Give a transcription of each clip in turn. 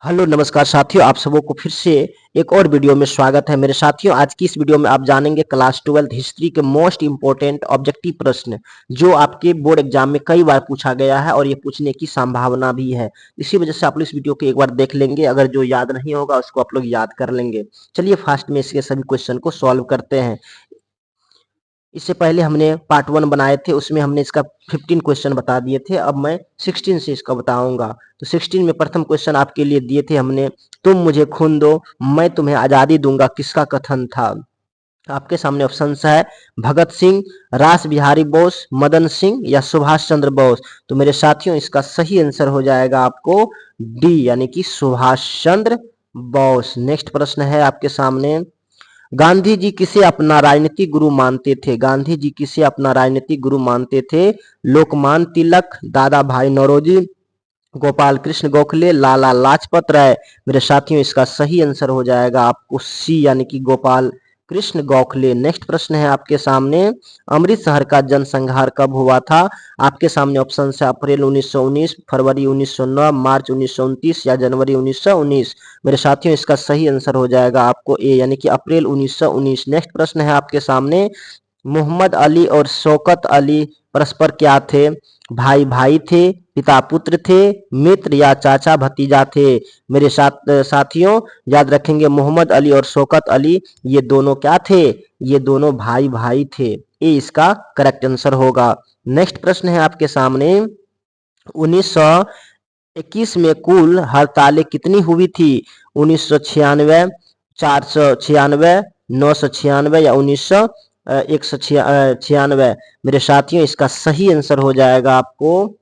Hello नमस्कार साथियों, आप सबों को फिर से एक और वीडियो में स्वागत है। मेरे साथियों, आज की इस वीडियो में आप जानेंगे क्लास 12 हिस्ट्री के मोस्ट इंपोर्टेंट ऑब्जेक्टिव प्रश्न जो आपके बोर्ड एग्जाम में कई बार पूछा गया है और ये पूछने की संभावना भी है। इसी वजह से आप लोग इस वीडियो को एक बार देख लेंगे, अगर जो याद नहीं होगा उसको आप लोग याद कर लेंगे। चलिए फास्ट में इसके सभी क्वेश्चन को सॉल्व करते हैं। इससे पहले हमने पार्ट 1 बनाए थे, उसमें हमने इसका 15 क्वेश्चन बता दिए थे। अब मैं 16 से इसका बताऊंगा। तो 16 में प्रथम क्वेश्चन आपके लिए दिए थे हमने, तुम मुझे खून दो मैं तुम्हें आजादी दूंगा, किसका कथन था? आपके सामने ऑप्शन है भगत सिंह, रास बिहारी बोस, मदन सिंह या सुभाष चंद्र बोस। तो मेरे साथियों, इसका सही आंसर हो जाएगा आपको डी, यानी कि सुभाष चंद्र बोस। नेक्स्ट प्रश्न है आपके सामने, गांधी जी किसे अपना राजनीतिक गुरु मानते थे? गांधी जी किसे अपना राजनीतिक गुरु मानते थे? लोकमान्य तिलक, दादा भाई नौरोजी, गोपाल कृष्ण गोखले, लाला लाजपत राय। मेरे साथियों, इसका सही आंसर हो जाएगा आपको सी, यानी कि गोपाल कृष्ण गोखले। नेक्स्ट प्रश्न है आपके सामने, अमृत शहर का जनसंहार कब हुआ था? आपके सामने ऑप्शन है अप्रैल 1919, फरवरी 1909, मार्च 1929 या जनवरी 1919। मेरे साथियों, इसका सही आंसर हो जाएगा आपको ए, यानी कि अप्रैल 1919। नेक्स्ट प्रश्न है आपके सामने, मोहम्मद अली और शौकत अली परस्पर क्या थे? भाई भाई थे, पिता पुत्र थे, मित्र या चाचा भतीजा थे? मेरे साथियों, याद रखेंगे मोहम्मद अली और शौकत अली ये दोनों क्या थे? ये दोनों भाई भाई थे। ये इसका करेक्ट आंसर होगा। नेक्स्ट प्रश्न है आपके सामने, 1921 में कुल हड़तालें कितनी हुई थी? 1996, 496, 996 या 196? मेरे साथियों, इसका सही आंसर हो जाएगा आपको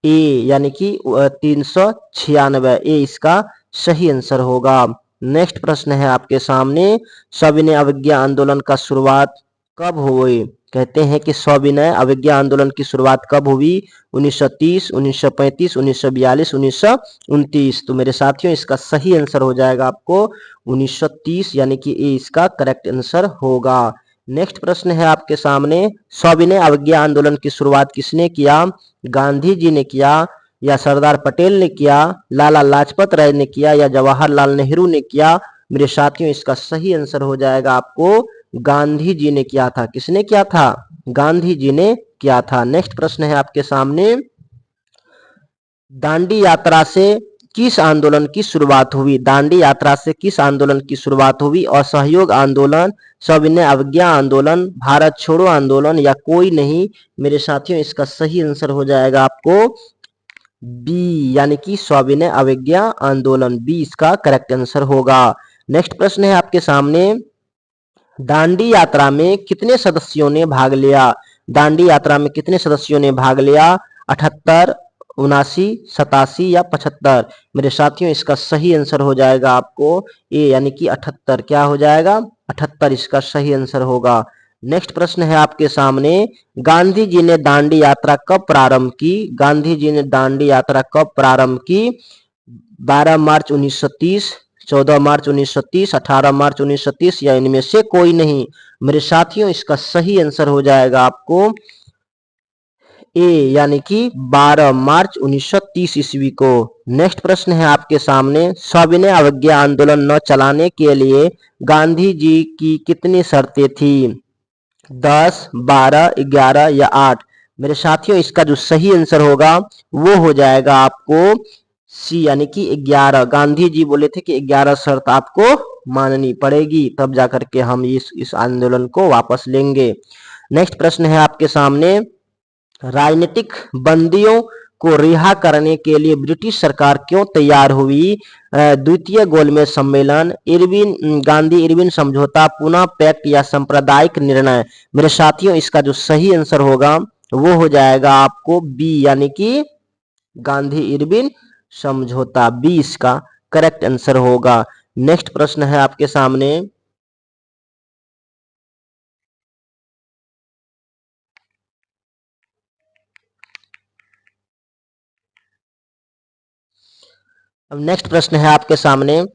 ए, यानी कि 396। ए इसका सही आंसर होगा। नेक्स्ट प्रश्न है आपके सामने, सविनय अवज्ञा आंदोलन का शुरुआत कब हुई? कहते हैं कि सविनय अवज्ञा आंदोलन की शुरुआत कब हुई? 1930, 1935, 1942, 1929। तो मेरे साथियों, इसका सही आंसर हो जाएगा आपको 1930, यानी कि ए इसका करेक्ट आंसर होगा। नेक्स्ट प्रश्न है आपके सामने, सविनय अवज्ञा आंदोलन की शुरुआत किसने किया? गांधी जी ने किया या सरदार पटेल ने किया, लाला लाजपत राय ने किया या जवाहरलाल नेहरू ने किया? मेरे साथियों, इसका सही आंसर हो जाएगा आपको गांधी जी ने किया था। किसने किया था? गांधी जी ने किया था। नेक्स्ट प्रश्न है आपके सामने, दांडी यात्रा से किस आंदोलन की शुरुआत हुई? दांडी यात्रा से किस आंदोलन की शुरुआत हुई? असहयोग आंदोलन, सविनय अवज्ञा आंदोलन, भारत छोड़ो आंदोलन या कोई नहीं? मेरे साथियों, इसका सही आंसर हो जाएगा आपको बी, यानी कि सविनय अवज्ञा आंदोलन। बी इसका करेक्ट आंसर होगा। नेक्स्ट प्रश्न है आपके सामने, दांडी यात्रा में कितने सदस्यों ने भाग लिया? दांडी यात्रा में कितने सदस्यों ने भाग लिया? 78, 79, 87 या 75? मेरे साथियों, इसका सही आंसर हो जाएगा आपको ए, यानी कि 78। क्या हो जाएगा? 78 इसका सही आंसर होगा। नेक्स्ट प्रश्न है आपके सामने, गांधी जी ने दांडी यात्रा कब प्रारंभ की? गांधी जी ने दांडी यात्रा कब प्रारंभ की? 12 मार्च 1930, 14 मार्च 1930, 18 मार्च 1930 या इनमें से कोई नहीं? मेरे साथियों, इसका सही आंसर हो जाएगा आपको ए, यानी कि 12 मार्च 1930 ईस्वी को। नेक्स्ट प्रश्न है आपके सामने, सविनय अवज्ञा आंदोलन न चलाने के लिए गांधी जी की कितनी शर्तें थी? 10, 12, 11 या 8? मेरे साथियों, इसका जो सही आंसर होगा वो हो जाएगा आपको सी, यानी कि 11। गांधी जी बोले थे कि 11 शर्त आपको माननी पड़ेगी, तब जाकर के हम इस आंदोलन को वापस लेंगे। नेक्स्ट प्रश्न है आपके सामने, राजनीतिक बंदियों को रिहा करने के लिए ब्रिटिश सरकार क्यों तैयार हुई? द्वितीय गोलमेज सम्मेलन, इरविन गांधी इरविन समझौता, पुनः पैक्ट या सांप्रदायिक निर्णय? मेरे साथियों, इसका जो सही आंसर होगा वो हो जाएगा आपको बी, यानी कि गांधी इरविन समझौता। बी इसका करेक्ट आंसर होगा। नेक्स्ट प्रश्न है आपके सामने, अब नेक्स्ट प्रश्न है आपके सामने,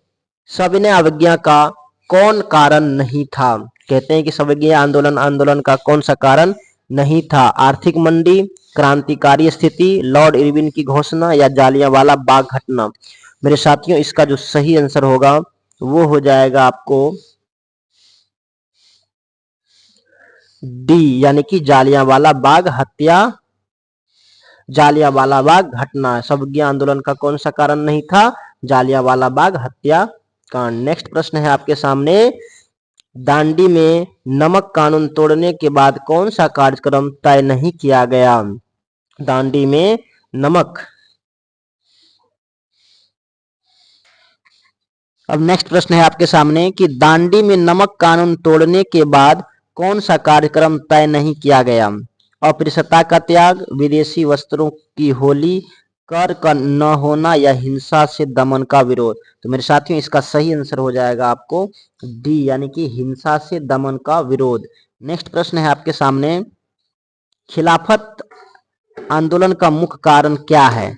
सविनय अवज्ञा का कौन कारण नहीं था? कहते हैं कि सविनय आंदोलन का कौन सा कारण नहीं था? आर्थिक मंदी, क्रांतिकारी स्थिति, लॉर्ड इरविन की घोषणा या जालियांवाला बाग घटना? मेरे साथियों इसका जो सही आंसर होगा वो हो जाएगा आपको डी, यानी कि जालियांवाला बाग हत्या, जालियांवाला बाग घटना। सवर्ण आंदोलन का कौन सा कारण नहीं था? जालियांवाला बाग हत्याकांड। नेक्स्ट प्रश्न है आपके सामने, दांडी में नमक कानून तोड़ने के बाद कौन सा कार्यक्रम तय नहीं किया गया? दांडी में नमक। अब नेक्स्ट प्रश्न है आपके सामने कि दांडी में नमक कानून तोड़ने के बाद कौन सा कार्यक्रम तय नहीं किया गया? अस्पृश्यता का त्याग, विदेशी वस्त्रों की होली, कर का न होना या हिंसा से दमन का विरोध। तो मेरे साथियों इसका सही आंसर हो जाएगा आपको डी, यानी कि हिंसा से दमन का विरोध। नेक्स्ट प्रश्न है आपके सामने, खिलाफत आंदोलन का मुख्य कारण क्या है?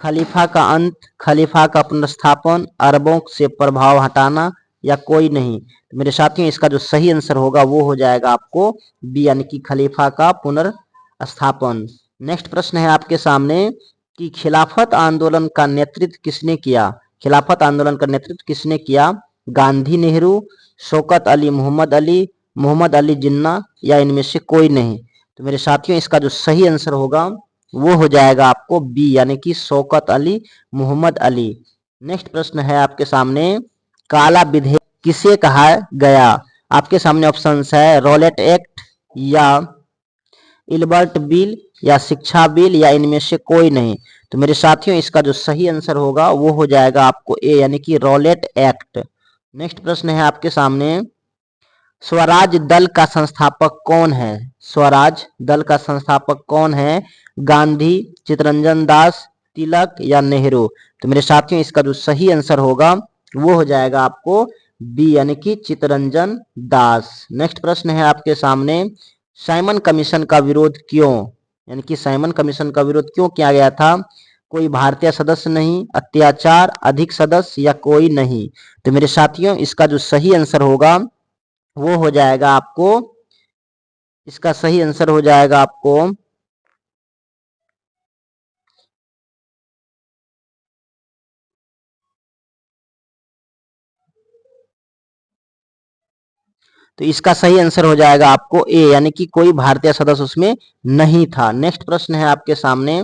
खलीफा का अंत, खलीफा का पुनर्स्थापन, अरबों से प्रभाव हटाना या कोई नहीं। तो मेरे साथियों इसका जो सही आंसर होगा वो हो जाएगा आपको बी, यानी कि खलीफा का पुनर्स्थापन। नेक्स्ट प्रश्न है आपके सामने कि खिलाफत आंदोलन का नेतृत्व किसने किया? खिलाफत आंदोलन का नेतृत्व किसने किया? गांधी, नेहरू, शौकत अली, मोहम्मद अली जिन्ना या इनमें से कोई नहीं। तो मेरे साथियों इसका जो सही आंसर होगा वो हो जाएगा आपको बी, यानी कि शौकत अली, मोहम्मद अली। नेक्स्ट प्रश्न है आपके सामने, काला विधेयक किसे कहा गया? आपके सामने ऑप्शंस है रॉलेट एक्ट या इल्बर्ट बिल या शिक्षा बिल या इनमें से कोई नहीं। तो मेरे साथियों इसका जो सही आंसर होगा वो हो जाएगा आपको ए, यानी कि रॉलेट एक्ट। नेक्स्ट प्रश्न है आपके सामने, स्वराज दल का संस्थापक कौन है? स्वराज दल का संस्थापक कौन है? गांधी, चित्तरंजन दास, तिलक या नेहरू। तो मेरे साथियों इसका जो सही आंसर होगा वो हो जाएगा आपको बी, यानी कि चित्तरंजन दास। नेक्स्ट प्रश्न है आपके सामने, साइमन कमीशन का विरोध क्यों, यानी कि साइमन कमीशन का विरोध क्यों किया गया था? कोई भारतीय सदस्य नहीं, अत्याचार, अधिक सदस्य या कोई नहीं। तो मेरे साथियों इसका जो सही आंसर होगा वो हो जाएगा आपको, इसका सही आंसर हो जाएगा आपको तो इसका सही आंसर हो जाएगा आपको ए, यानी कि कोई भारतीय सदस्य उसमें नहीं था। नेक्स्ट प्रश्न है आपके सामने,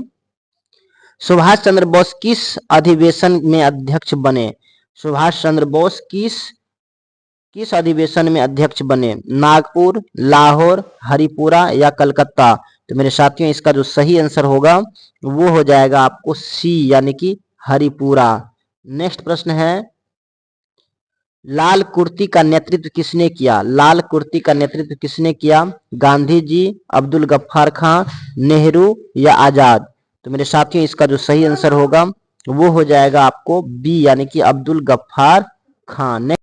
सुभाष चंद्र बोस किस अधिवेशन में अध्यक्ष बने? सुभाष चंद्र बोस किस अधिवेशन में अध्यक्ष बने? नागपुर, लाहौर, हरिपुरा या कलकत्ता। तो मेरे साथियों इसका जो सही आंसर होगा वो हो जाएगा आपको सी, यानी कि हरिपुरा। नेक्स्ट प्रश्न है, लाल कुर्ती का नेतृत्व किसने किया? लाल कुर्ती का नेतृत्व किसने किया? गांधी जी, अब्दुल गफ्फार खान, नेहरू या आजाद। तो मेरे साथियों इसका जो सही आंसर होगा वो हो जाएगा आपको बी, यानी कि अब्दुल गफ्फार खान।